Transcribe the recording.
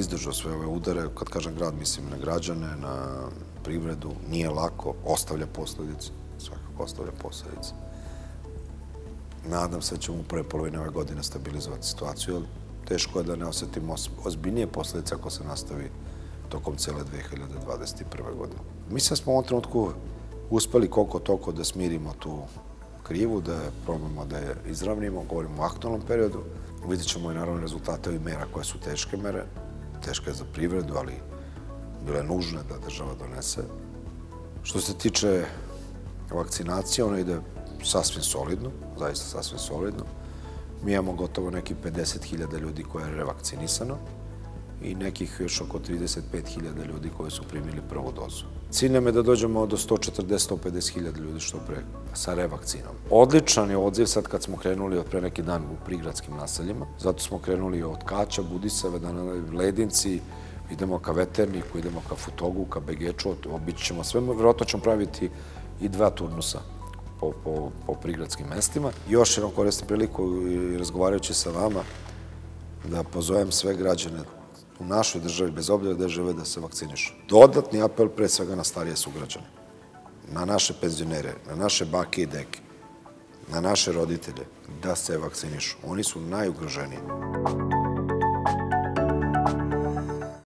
izdržao sve ove udare. Kad kažem grad, mislim na građane, na privredu. Nije lako, ostavlja posledice. Svakako ostavlja posledice. Nadam se da ćemo u prve polovine ove godine stabilizovati situaciju, jer teško je da ne osetimo ozbiljnije posledice ako se nastavi tokom cele 2021. godine. Mislim da smo u ovom trenutku uspeli koliko toliko da smirimo tu krivu, da probamo da je izravnimo, govorimo o aktualnom periodu. Vidjet ćemo i naravno rezultate ovih mera koje su teške mere, teške za privredu, ali bile nužne da država donese. Što se tiče vakcinacije, ona ide sasvim solidno, zaista sasvim solidno. Mi imamo gotovo nekih 50.000 ljudi koje je revakcinisano i nekih još oko 35.000 ljudi koji su primili prvu dozu. Cilj nam je da dođemo do 140-150.000 ljudi što pre sa revakcinom. Odličan je odziv sad kad smo krenuli od pre neki dan u prigradskim naseljima. Zato smo krenuli od Kaća, Budisave, Ledinci, idemo ka Veterniku, idemo ka Futogu, ka Begeču, obići ćemo sve. Vjerojatno ćemo praviti i 2 turnusa po prigradskim mestima. Još jednom koristim priliku i razgovarajući sa vama da pozovem sve građane u našoj državi, bez obzira gde žive, da se vakcinišu. Dodatni apel pre svega na starije sugrađane, na naše penzionere, na naše bake i deke, na naše roditelje, da se vakcinišu. Oni su najugroženiji.